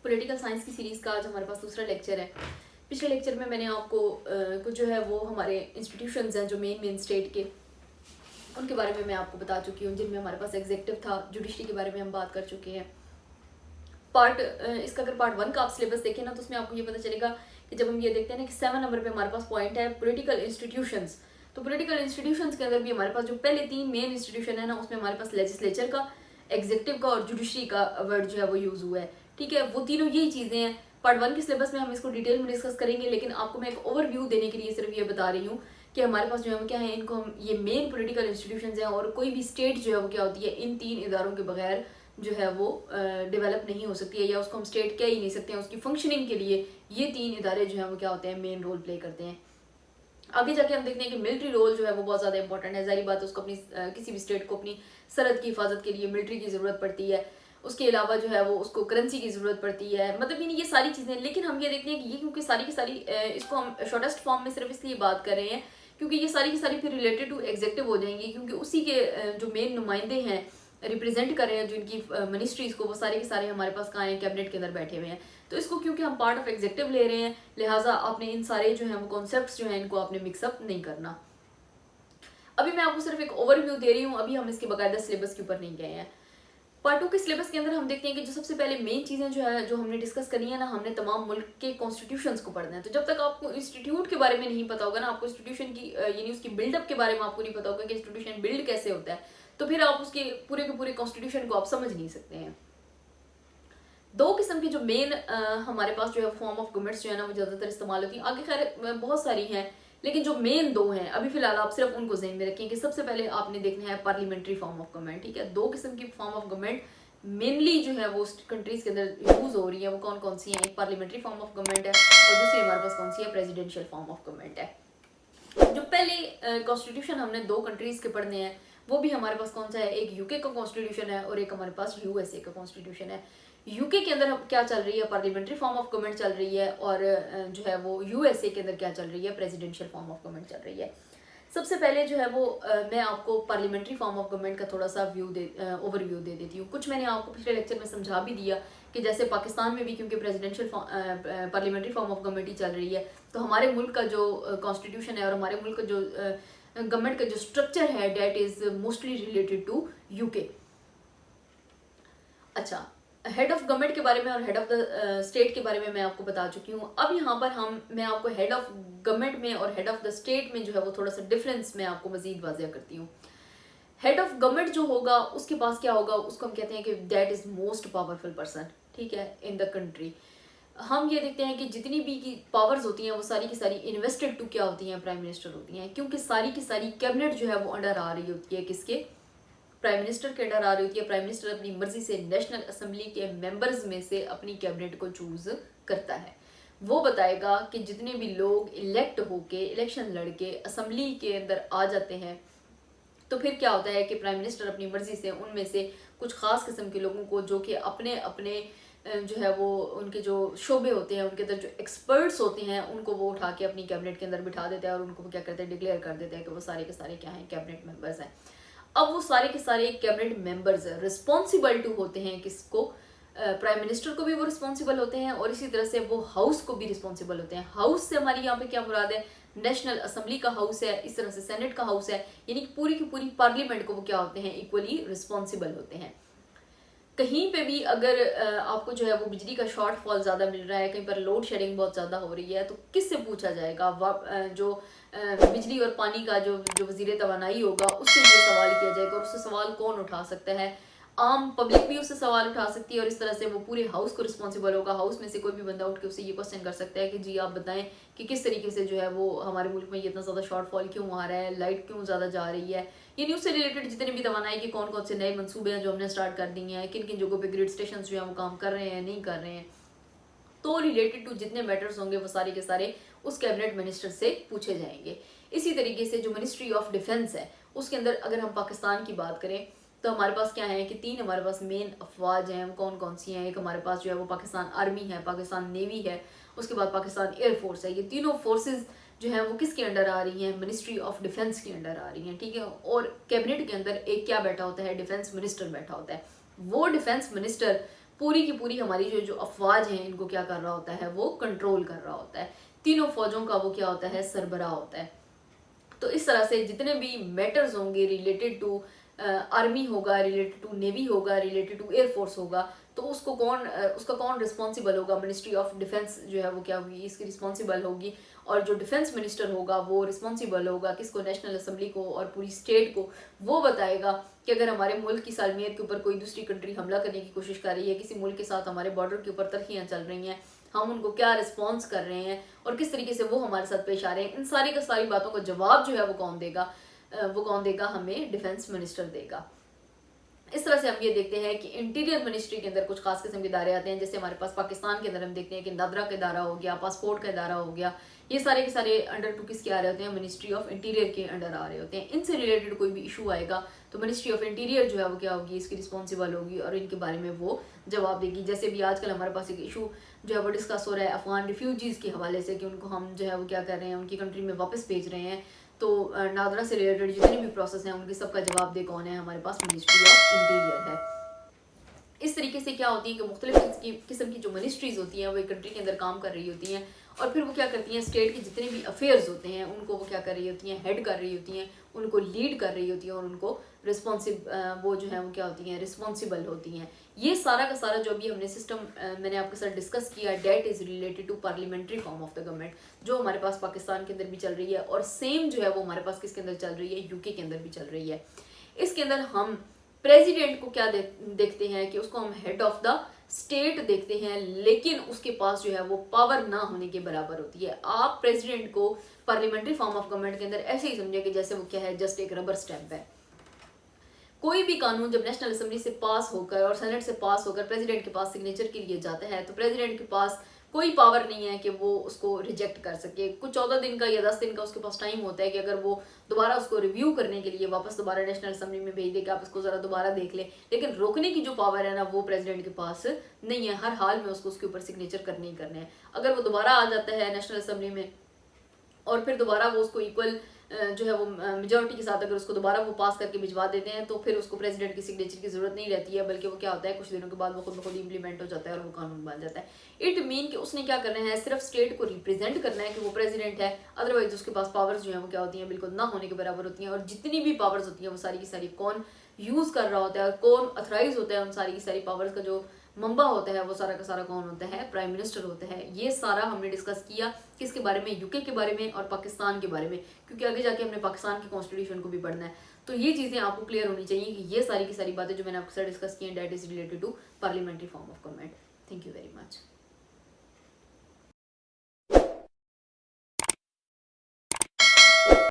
Political science की series का आज हमारे पास दूसरा लेक्चर है। पिछले लेक्चर में मैंने आपको कुछ जो है वो हमारे इंस्टीट्यूशंस हैं जो मेन स्टेट के, उनके बारे में मैं आपको बता चुकी हूँ, जिनमें हमारे पास एग्जीक्यूटिव था। जुडिशरी के बारे में हम बात कर चुके हैं। इसका अगर पार्ट 1 का आप सिलेबस देखें ना, तो उसमें आपको ये पता चलेगा कि जब हम ये देखते हैं ना कि 7 नंबर पे हमारे पास पॉइंट है पॉलिटिकल इंस्टीट्यूशंस। तो पॉलिटिकल इंस्टीट्यूशंस के अंदर भी हमारे पास जो पहले 3 मेन इंस्टीट्यूशन है ना, उसमें हमारे पास लेजिस्लेचर का, एग्जीक्यूटिव का और जुडिशरी का वर्ड जो है वो यूज हुआ है। ठीक है, वो तीनों यही चीजें हैं। पार्ट 1 के सिलेबस में हम इसको डिटेल में डिस्कस करेंगे, लेकिन आपको मैं एक ओवरव्यू देने के लिए सिर्फ ये बता रही हूँ कि हमारे पास जो है वो क्या है, इनको हम ये मेन पॉलिटिकल इंस्टीट्यूशंस हैं और कोई भी स्टेट जो है वो क्या होती है, इन 3 इदारों के बगैर जो है वो डेवलप नहीं हो सकती है, या उसको हम स्टेट कह ही नहीं सकते हैं। उसकी फंक्शनिंग के लिए ये 3 इदारे जो है वो क्या होते हैं, मेन रोल प्ले करते हैं। आगे जाके हम देखते हैं कि मिलिट्री रोल जो है वो बहुत ज़्यादा इंपॉर्टेंट है। जारी बात है, उसको अपनी किसी भी स्टेट को अपनी सरहद की हिफाजत के लिए मिलिट्री की ज़रूरत पड़ती है। उसके अलावा जो है वो उसको करेंसी की ज़रूरत पड़ती है, मतलब ये सारी चीज़ें। लेकिन हम ये देखते हैं कि ये क्योंकि सारी की सारी इसको हम शॉर्टेस्ट फॉर्म में सिर्फ इसलिए बात कर रहे हैं क्योंकि ये सारी की सारी फिर रिलेटेड टू एग्जीक्यूटिव हो जाएंगी, क्योंकि उसी के जो मेन नुमाइंदे हैं, रिप्रेजेंट कर रहे हैं जो इनकी मिनिस्ट्रीज को, वो सारे के सारे हमारे पास कहाँ हैं, कैबिनेट के अंदर बैठे हुए हैं। तो इसको क्योंकि हम पार्ट ऑफ एग्जीक्यूटिव ले रहे हैं, लिहाजा आपने इन सारे जो है वो कॉन्सेप्ट्स जो हैं इनको आपने मिक्सअप नहीं करना। अभी मैं आपको सिर्फ एक ओवरव्यू दे रही हूँ, अभी हम इसके बाकायदा सिलेबस के ऊपर नहीं गए हैं। पार्ट 2 के सिलेबस के अंदर हम देखते हैं कि जो सबसे पहले मेन चीज़ें जो है जो हमने डिस्कस करनी है ना, हमने तमाम मुल्क के कॉन्स्टिट्यूशंस को पढ़ना है। तो जब तक आपको इंस्टीट्यूट के बारे में नहीं पता होगा ना, आपको इंस्टीट्यूशन की यानी उसकी बिल्डअप के बारे में आपको नहीं पता होगा कि इंस्टीट्यूशन बिल्ड कैसे होता है, तो फिर आप उसके पूरे के पूरे कॉन्स्टिट्यूशन को आप समझ नहीं सकते हैं। 2 किस्म की जो मेन हमारे पास जो है फॉर्म ऑफ गवर्नमेंट्स जो है ना वो ज़्यादातर इस्तेमाल होती है। आगे खैर बहुत सारी हैं, लेकिन जो मेन 2 हैं अभी फिलहाल आप सिर्फ उनको ज़हन में रखें कि सबसे पहले आपने देखना है पार्लियामेंट्री फॉर्म ऑफ गवर्नमेंट। ठीक है, 2 किस्म की फॉर्म ऑफ गवर्नमेंट मेनली जो है वो कंट्रीज के अंदर यूज हो रही है। वो कौन कौन सी हैं? एक पार्लियामेंट्री फॉर्म ऑफ गवर्नमेंट है और दूसरी हमारे पास कौन सी है, प्रेसिडेंशियल फॉर्म ऑफ गवर्नमेंट है। जो पहले कॉन्स्टिट्यूशन हमने 2 कंट्रीज के पढ़ने हैं, वो भी हमारे पास कौन सा है, एक यूके का कॉन्स्टिट्यूशन है और एक हमारे पास यूएसए का कॉन्स्टिट्यूशन है। यूके के अंदर क्या चल रही है, पार्लियामेंट्री फॉर्म ऑफ गवर्नमेंट चल रही है, और जो है वो यूएसए के अंदर क्या चल रही है, प्रेसिडेंशियल फॉर्म ऑफ गवर्नमेंट चल रही है। सबसे पहले जो है वो मैं आपको पार्लियामेंट्री फॉर्म ऑफ गवर्नमेंट का थोड़ा सा ओवरव्यू दे देती हूँ। कुछ मैंने आपको पिछले लेक्चर में समझा भी दिया कि जैसे पाकिस्तान में भी क्योंकि presidential parliamentary form of government ही चल रही है, तो हमारे मुल्क का जो कॉन्स्टिट्यूशन है और हमारे मुल्क का जो गवर्नमेंट का जो स्ट्रक्चर है, that is mostly related to UK. अच्छा, हेड ऑफ गवर्नमेंट के बारे में और हेड ऑफ द स्टेट के बारे में मैं आपको बता चुकी हूँ। अब यहाँ पर मैं आपको हेड ऑफ गवर्नमेंट में और हेड ऑफ द स्टेट में जो है वो थोड़ा सा डिफरेंस मैं आपको मजीद वाज़ेह करती हूँ। हेड ऑफ गवर्नमेंट जो होगा उसके पास क्या होगा, उसको हम कहते हैं कि that is most powerful person, ठीक है, इन द कंट्री। हम ये देखते हैं कि जितनी भी की पावर्स होती हैं वो सारी की सारी इन्वेस्टेड टू क्या होती हैं, प्राइम मिनिस्टर होती हैं, क्योंकि सारी की सारी कैबिनेट जो है वो अंडर आ रही होती है किसके, प्राइम मिनिस्टर के अंडर आ रही होती है। प्राइम मिनिस्टर अपनी मर्जी से नेशनल असेंबली के मेंबर्स में से अपनी कैबिनेट को चूज करता है। वो बताएगा कि जितने भी लोग इलेक्ट होके इलेक्शन लड़के असेंबली के अंदर आ जाते हैं, तो फिर क्या होता है कि प्राइम मिनिस्टर अपनी मर्जी से उनमें से कुछ खास किस्म के लोगों को, जो कि अपने अपने जो है वो उनके जो शोबे होते हैं, उनके अंदर जो एक्सपर्ट्स होते हैं, उनको वो उठा के अपनी कैबिनेट के अंदर बिठा देता है और उनको क्या करते हैं, डिक्लेयर कर देते हैं कि वो सारे के सारे क्या हैं, कैबिनेट मेंबर्स हैं। अब वो सारे के सारे कैबिनेट मेंबर्स रिस्पॉन्सिबल टू होते हैं किसको, प्राइम मिनिस्टर को भी वो रिस्पॉन्सिबल होते हैं और इसी तरह से वो हाउस को भी रिस्पॉन्सिबल होते हैं। हाउस से हमारी यहाँ पे क्या मुराद है, नेशनल असेंबली का हाउस है, इस तरह से सेनेट का हाउस है, यानी कि पूरी की पूरी पार्लियामेंट को वो क्या होते हैं, इक्वली रिस्पॉन्सिबल होते हैं। कहीं पे भी अगर आपको जो है वो बिजली का शॉर्टफॉल ज़्यादा मिल रहा है, कहीं पर लोड शेडिंग बहुत ज़्यादा हो रही है, तो किससे पूछा जाएगा, जो बिजली और पानी का जो वज़ीर तवानाई होगा उससे ये सवाल किया जाएगा। और उससे सवाल कौन उठा सकता है, आम पब्लिक भी उससे सवाल उठा सकती है और इस तरह से वो पूरे हाउस को रिस्पॉन्सिबल होगा। हाउस में से कोई भी बंदा उठ के उससे ये क्वेश्चन कर सकता है कि जी आप बताएं कि किस तरीके से जो है वो हमारे मुल्क में ये इतना ज़्यादा शॉर्टफॉल क्यों आ रहा है, लाइट क्यों ज़्यादा जा रही है, ये न्यूज़ से रिलेटेड जितने भी तवानाई के कौन कौन से नए मंसूबे हैं जो हमने स्टार्ट कर दिए हैं, किन किन जगहों पे ग्रिड स्टेशन जो है वो काम कर रहे हैं, नहीं कर रहे हैं, तो रिलेटेड टू जितने मैटर्स होंगे वो सारे के सारे उस कैबिनेट मिनिस्टर से पूछे जाएंगे। इसी तरीके से जो मिनिस्ट्री ऑफ डिफेंस है उसके अंदर अगर हम पाकिस्तान की बात करें तो हमारे पास क्या है कि 3 हमारे पास मेन अफवाज हैं, कौन कौन सी हैं। एक हमारे पास जो है वो पाकिस्तान आर्मी है, पाकिस्तान नेवी है, उसके बाद पाकिस्तान एयरफोर्स है। ये तीनों फोर्सेज जो है वो किसके अंडर आ रही हैं, मिनिस्ट्री ऑफ डिफेंस के अंडर आ रही हैं, ठीक है। और कैबिनेट के अंदर एक क्या बैठा होता है, डिफेंस मिनिस्टर बैठा होता है। वो डिफेंस मिनिस्टर पूरी की पूरी हमारी जो अफवाज हैं इनको क्या कर रहा होता है, वो कंट्रोल कर रहा होता है। तीनों फौजों का वो क्या होता है, सरबराह होता है। तो इस तरह से जितने भी मैटर्स होंगे रिलेटेड टू आर्मी होगा, रिलेटेड टू नेवी होगा, रिलेटेड टू एयरफोर्स होगा, तो उसका कौन रिस्पॉन्सिबल होगा, मिनिस्ट्री ऑफ डिफेंस जो है वो क्या होगी, इसकी रिस्पॉन्सिबल होगी। और जो डिफेंस मिनिस्टर होगा वो रिस्पॉन्सिबल होगा किसको, नेशनल असेंबली को और पूरी स्टेट को। वो बताएगा कि अगर हमारे मुल्क की सालमियत के ऊपर कोई दूसरी कंट्री हमला करने की कोशिश कर रही है, किसी मुल्क के साथ हमारे बॉर्डर के ऊपर तरक्कियाँ चल रही हैं, हम उनको क्या रिस्पॉन्स कर रहे हैं और किस तरीके से वो हमारे साथ पेश आ रहे हैं, इन सारी का सारी बातों का जवाब जो है वो कौन देगा, हमें डिफेंस मिनिस्टर देगा। इस तरह से हम ये देखते हैं कि इंटीरियर मिनिस्ट्री के अंदर कुछ खास किस्म के इदारे आते हैं। जैसे हमारे पास पाकिस्तान के अंदर हम देखते हैं कि नादरा का इदारा हो गया, पासपोर्ट का इदारा हो गया, ये सारे के सारे अंडर टू किसके आ रहे होते हैं, मिनिस्ट्री ऑफ इंटीरियर के अंडर आ रहे होते हैं। इनसे रिलेटेड कोई भी इशू आएगा तो मिनिस्ट्री ऑफ इंटीरियर जो है वो क्या होगी, इसकी रिस्पॉन्सिबल होगी और इनके बारे में वो जवाब देगी। जैसे भी आजकल हमारे पास एक इशू जो है वो डिस्कस हो रहा है अफगान रिफ्यूजीज़ के हवाले से, कि उनको हम जो है वो क्या कर रहे हैं, उनकी कंट्री में वापस भेज रहे हैं। तो नादरा से रिलेटेड जितने भी प्रोसेस हैं उनके सबका जवाब दे कौन है, हमारे पास मिनिस्ट्री ऑफ इंटीरियर है। इस तरीके से क्या होती है कि मुख्तलिफ किस्म की जो मिनिस्ट्रीज होती हैं वो एक कंट्री के अंदर काम कर रही होती हैं और फिर वो क्या करती हैं, स्टेट के जितने भी अफेयर्स होते हैं उनको वो क्या कर रही होती हैं, हेड कर रही होती हैं, उनको लीड कर रही होती हैं और उनको वो जो है वो क्या होती हैं, रिस्पॉन्सिबल होती हैं। ये सारा का सारा जो अभी हमने सिस्टम मैंने आपके साथ डिस्कस किया, that is related to parliamentary form of the government, जो हमारे पास पाकिस्तान के अंदर भी चल रही है और सेम जो है वो हमारे पास किसके अंदर चल रही है, यूके के अंदर भी चल रही है। इसके अंदर हम प्रेसिडेंट को क्या देखते हैं कि उसको हम हेड ऑफ द स्टेट देखते हैं, लेकिन उसके पास जो है वो पावर ना होने के बराबर होती है। आप प्रेसिडेंट को पार्लियामेंट्री फॉर्म ऑफ गवर्नमेंट के अंदर ऐसे ही समझे कि जैसे वो क्या है, जस्ट एक रबर स्टैंप है। कोई भी कानून जब नेशनल असेंबली से पास होकर और सेनेट से पास होकर प्रेसिडेंट के पास सिग्नेचर के लिए जाता है तो प्रेसिडेंट के पास कोई पावर नहीं है कि वो उसको रिजेक्ट कर सके। कुछ 14 दिन का या 10 दिन का उसके पास टाइम होता है कि अगर वो दोबारा उसको रिव्यू करने के लिए वापस दोबारा नेशनल असेंबली में भेज दे कि आप इसको ज़रा दोबारा देख लें, लेकिन रोकने की जो पावर है ना वो प्रेसिडेंट के पास नहीं है। हर हाल में उसको उसके ऊपर सिग्नेचर करने ही करने हैं। अगर वो दोबारा आ जाता है नेशनल असेंबली में और फिर दोबारा वो उसको इक्वल जो है वो मेजॉरिटी के साथ अगर उसको दोबारा वो पास करके भिजवा देते हैं तो फिर उसको प्रेसिडेंट की सिग्नेचर की जरूरत नहीं रहती है, बल्कि वो क्या होता है कुछ दिनों के बाद वो खुद ब खुद इंप्लीमेंट हो जाता है और वो कानून बन जाता है। इट मीन कि उसने क्या करना है, सिर्फ स्टेट को रिप्रेजेंट करना है कि वो प्रेसिडेंट है, अदरवाइज उसके पास पावर्स जो है वो क्या होती हैं, बिल्कुल ना होने के बराबर होती हैं। और जितनी भी पावर्स होती हैं वो सारी की सारी कौन यूज कर रहा होता है और कौन अथराइज होता है उन सारी की सारी पावर्स का जो मंबा होता है वो सारा का सारा कौन होता है, प्राइम मिनिस्टर होता है। ये सारा हमने डिस्कस किया किसके बारे में, यूके के बारे में और पाकिस्तान के बारे में, क्योंकि आगे जाके हमने पाकिस्तान की कॉन्स्टिट्यूशन को भी पढ़ना है। तो ये चीज़ें आपको क्लियर होनी चाहिए कि ये सारी की सारी बातें जो मैंने आपके साथ डिस्कस की हैं that is related to parliamentary form of government.